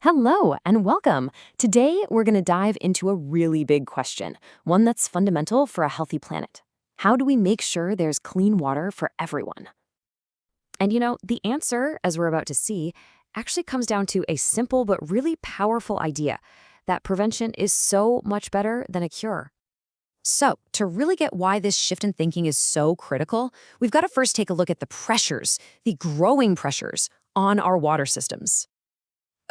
Hello and welcome. Today, we're going to dive into a really big question, one that's fundamental for a healthy planet. How do we make sure there's clean water for everyone? And the answer, as we're about to see, actually comes down to a simple but really powerful idea that prevention is so much better than a cure. So, to really get why this shift in thinking is so critical, we've got to first take a look at the pressures, the growing pressures on our water systems.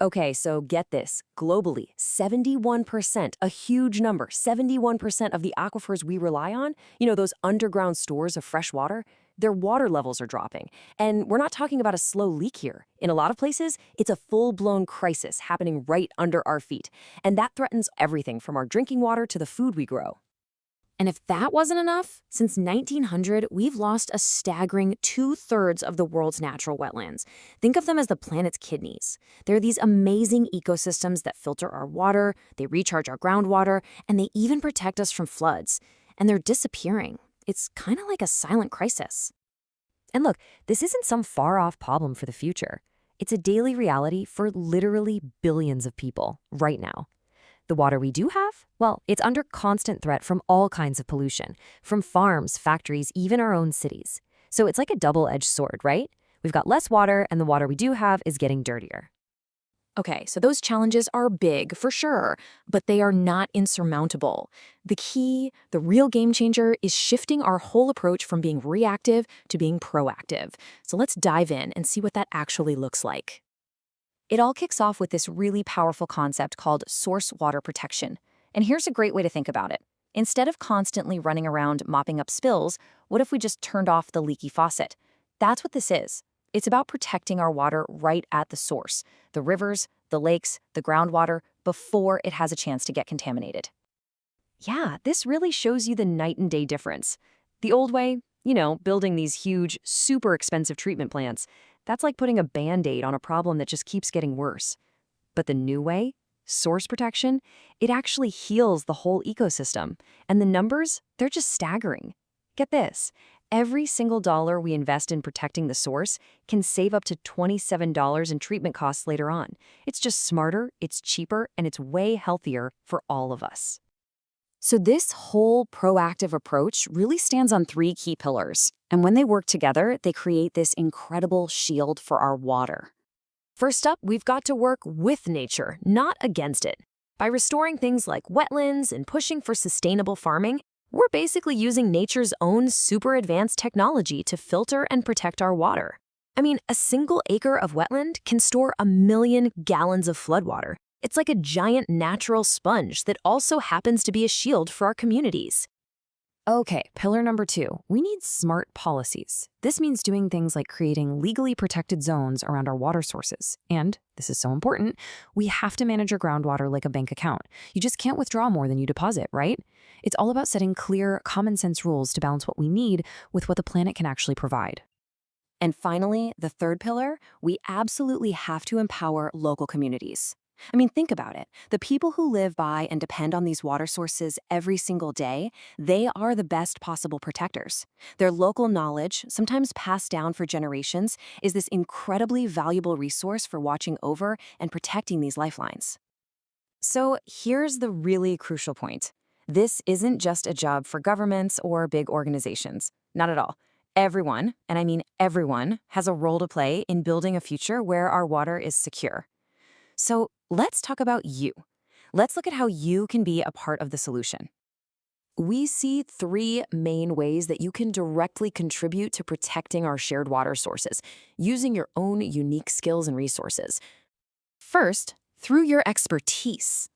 Okay, so get this. Globally, 71%, a huge number, 71% of the aquifers we rely on, those underground stores of fresh water, their water levels are dropping. And we're not talking about a slow leak here. In a lot of places, it's a full-blown crisis happening right under our feet. And that threatens everything from our drinking water to the food we grow. And if that wasn't enough, since 1900, we've lost a staggering 2/3 of the world's natural wetlands. Think of them as the planet's kidneys. They're these amazing ecosystems that filter our water, they recharge our groundwater, and they even protect us from floods. And they're disappearing. It's kind of like a silent crisis. And look, this isn't some far-off problem for the future. It's a daily reality for literally billions of people right now. The water we do have, well, it's under constant threat from all kinds of pollution, from farms, factories, even our own cities. So it's like a double-edged sword, right? We've got less water, and the water we do have is getting dirtier. Okay, so those challenges are big, for sure, but they are not insurmountable. The key, the real game changer, is shifting our whole approach from being reactive to being proactive. So let's dive in and see what that actually looks like. It all kicks off with this really powerful concept called source water protection. And here's a great way to think about it. Instead of constantly running around mopping up spills, what if we just turned off the leaky faucet? That's what this is. It's about protecting our water right at the source, the rivers, the lakes, the groundwater, before it has a chance to get contaminated. Yeah, this really shows you the night and day difference. The old way, building these huge, super expensive treatment plants, that's like putting a Band-Aid on a problem that just keeps getting worse. But the new way, source protection, it actually heals the whole ecosystem. And the numbers, they're just staggering. Get this, every single dollar we invest in protecting the source can save up to $27 in treatment costs later on. It's just smarter, it's cheaper, and it's way healthier for all of us. So this whole proactive approach really stands on three key pillars. And when they work together, they create this incredible shield for our water. First up, we've got to work with nature, not against it. By restoring things like wetlands and pushing for sustainable farming, we're basically using nature's own super advanced technology to filter and protect our water. I mean, a single acre of wetland can store 1 million gallons of floodwater. It's like a giant natural sponge that also happens to be a shield for our communities. Okay, pillar number 2, we need smart policies. This means doing things like creating legally protected zones around our water sources. And, this is so important, we have to manage our groundwater like a bank account. You just can't withdraw more than you deposit, right? It's all about setting clear, common sense rules to balance what we need with what the planet can actually provide. And finally, the third pillar, we absolutely have to empower local communities. I mean, think about it. The people who live by and depend on these water sources every single day, they are the best possible protectors. Their local knowledge, sometimes passed down for generations, is this incredibly valuable resource for watching over and protecting these lifelines. So here's the really crucial point. This isn't just a job for governments or big organizations. Not at all. Everyone, and I mean everyone, has a role to play in building a future where our water is secure. So let's talk about you. Let's look at how you can be a part of the solution. We see 3 main ways that you can directly contribute to protecting our shared water sources, using your own unique skills and resources. First, through your expertise.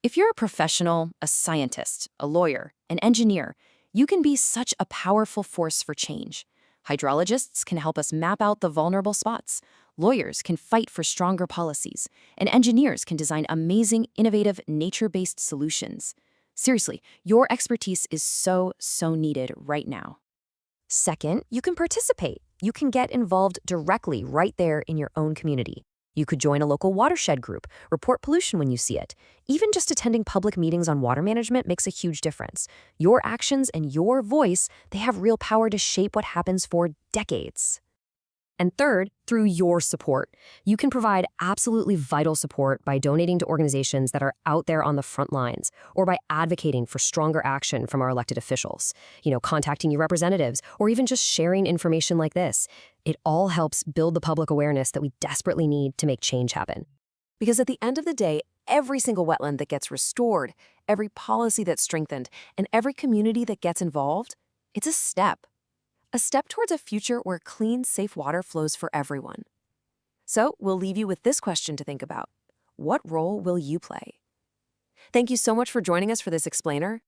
If you're a professional, a scientist, a lawyer, an engineer, you can be such a powerful force for change. Hydrologists can help us map out the vulnerable spots. Lawyers can fight for stronger policies, and engineers can design amazing, innovative, nature-based solutions. Seriously, your expertise is so needed right now. Second, you can participate. You can get involved directly right there in your own community. You could join a local watershed group, report pollution when you see it. Even just attending public meetings on water management makes a huge difference. Your actions and your voice, they have real power to shape what happens for decades. And third, through your support. You can provide absolutely vital support by donating to organizations that are out there on the front lines, or by advocating for stronger action from our elected officials, contacting your representatives, or even just sharing information like this. It all helps build the public awareness that we desperately need to make change happen. Because at the end of the day, every single wetland that gets restored, every policy that's strengthened, and every community that gets involved, it's a step. A step towards a future where clean, safe water flows for everyone. So we'll leave you with this question to think about. What role will you play? Thank you so much for joining us for this explainer.